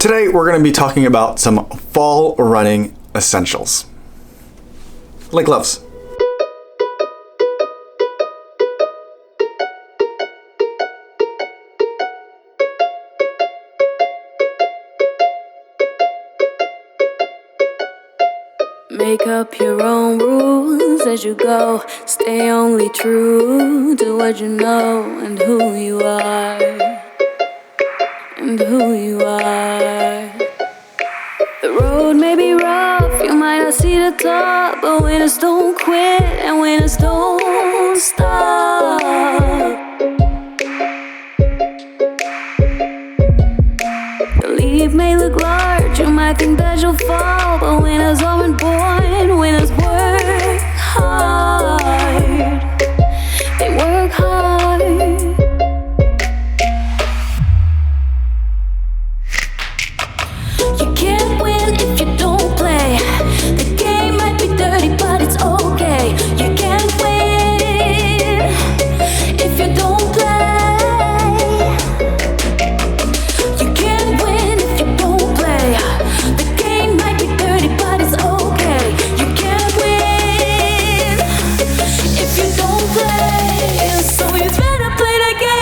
Today we're going to be talking about some fall running essentials, like gloves. Make up your own rules as you go. Stay only true to what you know and who you are. And who you are. The road may be rough, you might not see the top, but winners don't quit and winners don't stop. The leap may look large, you might think that you'll fall, but winners aren't born, winners work hard. They work hard. You can't win if you don't play. The game might be dirty, but it's okay. You can't win if you don't play. You can't win if you don't play. The game might be dirty, but it's okay. You can't win if you don't play. So you better play the game.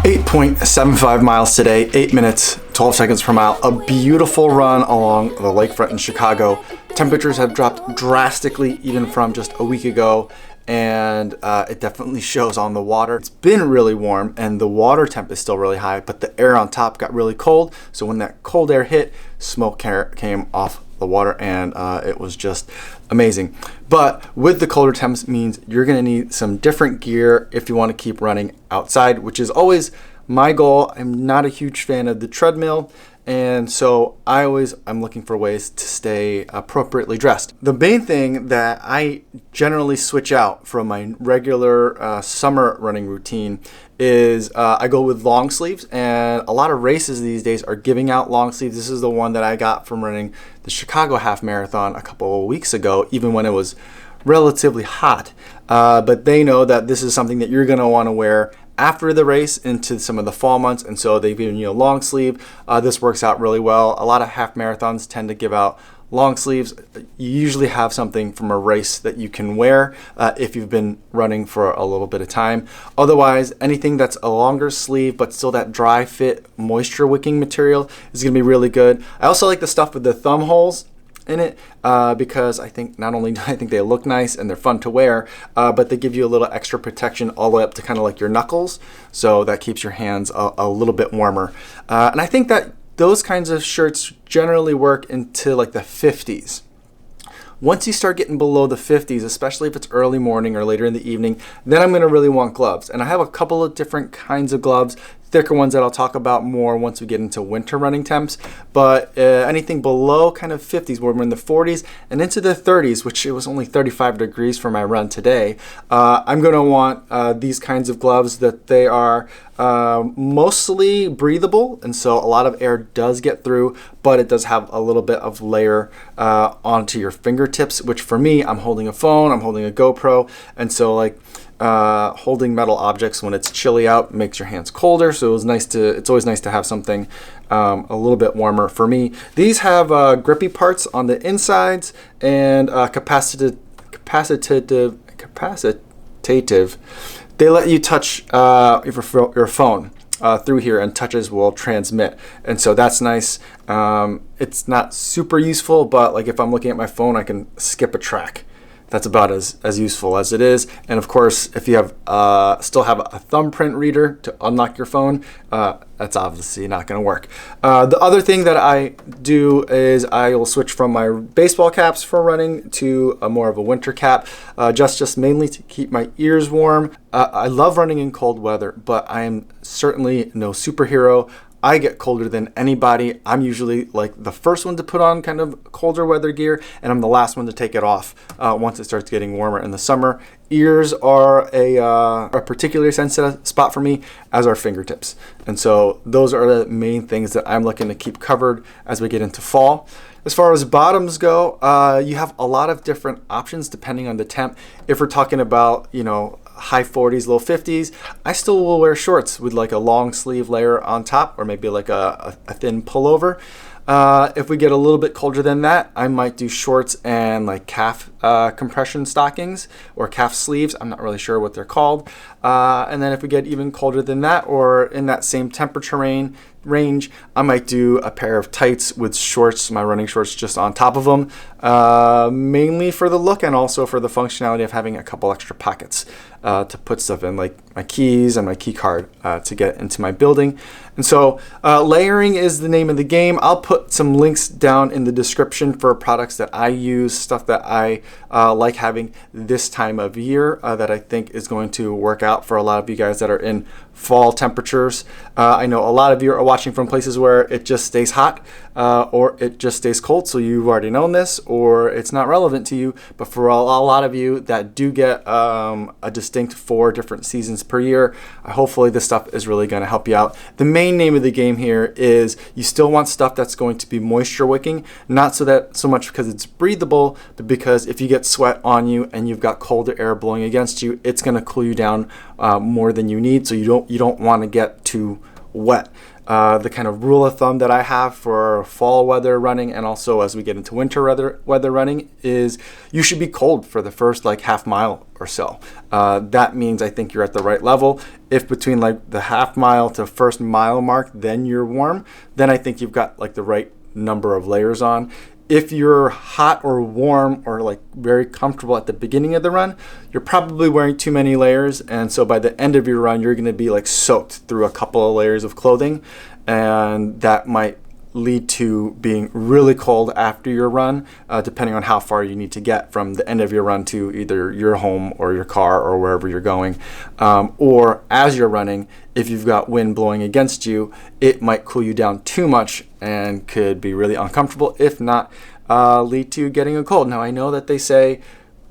8.75 miles today, 8 minutes, 12 seconds per mile. A beautiful run along the lakefront in Chicago. Temperatures have dropped drastically even from just a week ago, and it definitely shows on the water. It's been really warm and the water temp is still really high, but the air on top got really cold. So when that cold air hit, smoke came off the water, and it was just amazing. But with the colder temps means you're going to need some different gear if you want to keep running outside, which is always my goal. I'm not a huge fan of the treadmill, and so I'm looking for ways to stay appropriately dressed. The main thing that I generally switch out from my regular summer running routine is I go with long sleeves, and a lot of races these days are giving out long sleeves. This is the one that I got from running the Chicago half marathon a couple of weeks ago, even when it was relatively hot. But they know that this is something that you're going to want to wear after the race into some of the fall months, and so they've given you a long sleeve. This works out really well. A lot of half marathons tend to give out long sleeves. You usually have something from a race that you can wear if you've been running for a little bit of time. Otherwise, anything that's a longer sleeve but still that dry fit moisture wicking material is going to be really good. I also like the stuff with the thumb holes in it because I think not only do I think they look nice and they're fun to wear, but they give you a little extra protection all the way up to kind of like your knuckles, so that keeps your hands a little bit warmer. And I think that those kinds of shirts generally work into like the 50s. Once you start getting below the 50s, especially if it's early morning or later in the evening, then I'm going to really want gloves. And I have a couple of different kinds of gloves, thicker ones that I'll talk about more once we get into winter running temps. But anything below kind of 50s, where we're in the 40s and into the 30s, which it was only 35 degrees for my run today, I'm going to want these kinds of gloves that they are mostly breathable, and so a lot of air does get through, but it does have a little bit of layer onto your fingertips, which for me, I'm holding a phone, I'm holding a GoPro, and so like holding metal objects when it's chilly out makes your hands colder, so it's always nice to have something a little bit warmer. For me, these have grippy parts on the insides and capacitive. They let you touch your phone through here, and touches will transmit, and so that's nice. It's not super useful, but like if I'm looking at my phone, I can skip a track. that's about as useful as it is. And of course, if you have still have a thumbprint reader to unlock your phone, that's obviously not going to work. The other thing that I do is I will switch from my baseball caps for running to a more of a winter cap, just mainly to keep my ears warm. I love running in cold weather, but I am certainly no superhero. I get colder than anybody. I'm usually like the first one to put on kind of colder weather gear, and I'm the last one to take it off once it starts getting warmer in the summer. Ears are a particularly sensitive spot for me, as are fingertips. And so those are the main things that I'm looking to keep covered as we get into fall. As far as bottoms go, you have a lot of different options depending on the temp. If we're talking about, high 40s, low 50s, I still will wear shorts with like a long sleeve layer on top, or maybe like a thin pullover. If we get a little bit colder than that, I might do shorts and like calf compression stockings or calf sleeves. I'm not really sure what they're called. And then if we get even colder than that, or in that same temperature range, I might do a pair of tights with shorts, my running shorts, just on top of them, mainly for the look and also for the functionality of having a couple extra pockets to put stuff in, like my keys and my key card to get into my building. And so layering is the name of the game. I'll put some links down in the description for products that I use, stuff that I like having this time of year that I think is going to work out for a lot of you guys that are in fall temperatures. I know a lot of you are watching from places where it just stays hot or it just stays cold, so you've already known this, or it's not relevant to you. But for a lot of you that do get a distinct 4 different seasons per year, hopefully this stuff is really going to help you out. The main name of the game here is you still want stuff that's going to be moisture wicking, not so much because it's breathable, but because if you get sweat on you and you've got colder air blowing against you, it's going to cool you down more than you need, so you don't want to get too wet. The kind of rule of thumb that I have for fall weather running, and also as we get into winter weather running, is you should be cold for the first like half mile or so. That means I think you're at the right level. If between like the half mile to first mile mark, then you're warm, then I think you've got like the right number of layers on. If you're hot or warm or like very comfortable at the beginning of the run, you're probably wearing too many layers, and so by the end of your run, you're going to be like soaked through a couple of layers of clothing, and that might lead to being really cold after your run, depending on how far you need to get from the end of your run to either your home or your car or wherever you're going. Or as you're running, if you've got wind blowing against you, it might cool you down too much and could be really uncomfortable, if not lead to getting a cold. Now, I know that they say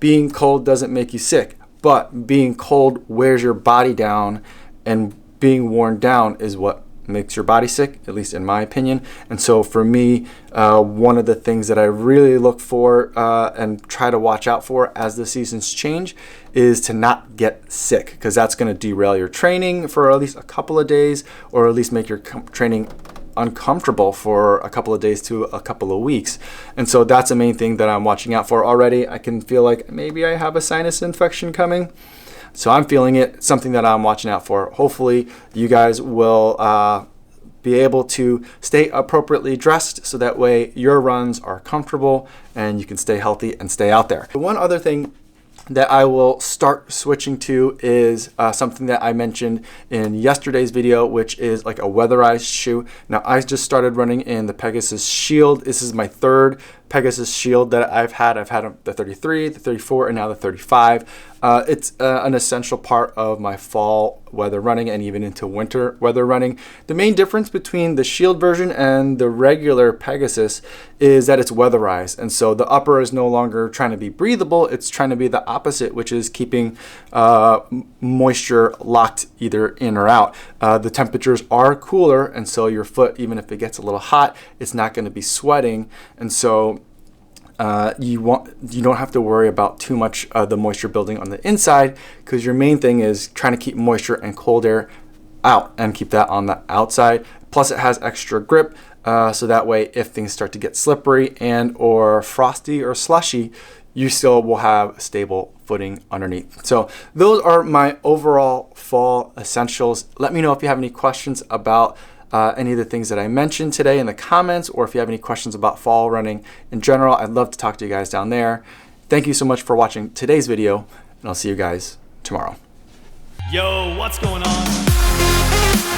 being cold doesn't make you sick, but being cold wears your body down, and being worn down is what makes your body sick, at least in my opinion. And so for me, one of the things that I really look for and try to watch out for as the seasons change is to not get sick, because that's going to derail your training for at least a couple of days, or at least make your training uncomfortable for a couple of days to a couple of weeks. And so that's the main thing that I'm watching out for already. I can feel like maybe I have a sinus infection coming. So I'm feeling it, something that I'm watching out for. Hopefully you guys will be able to stay appropriately dressed, so that way your runs are comfortable and you can stay healthy and stay out there. One other thing that I will start switching to is something that I mentioned in yesterday's video, which is like a weatherized shoe. Now, I just started running in the Pegasus Shield. This is my 3rd Pegasus Shield that I've had. I've had the 33, the 34, and now the 35. It's an essential part of my fall weather running and even into winter weather running. The main difference between the Shield version and the regular Pegasus is that it's weatherized. And so the upper is no longer trying to be breathable. It's trying to be the opposite, which is keeping moisture locked either in or out. The temperatures are cooler, and so your foot, even if it gets a little hot, it's not going to be sweating. And so you don't have to worry about too much of the moisture building on the inside, because your main thing is trying to keep moisture and cold air out and keep that on the outside. Plus it has extra grip, so that way if things start to get slippery and or frosty or slushy, you still will have stable footing underneath. So those are my overall fall essentials. Let me know if you have any questions about any of the things that I mentioned today in the comments, or if you have any questions about fall running in general. I'd love to talk to you guys down there. Thank you so much for watching today's video, and I'll see you guys tomorrow. Yo, what's going on?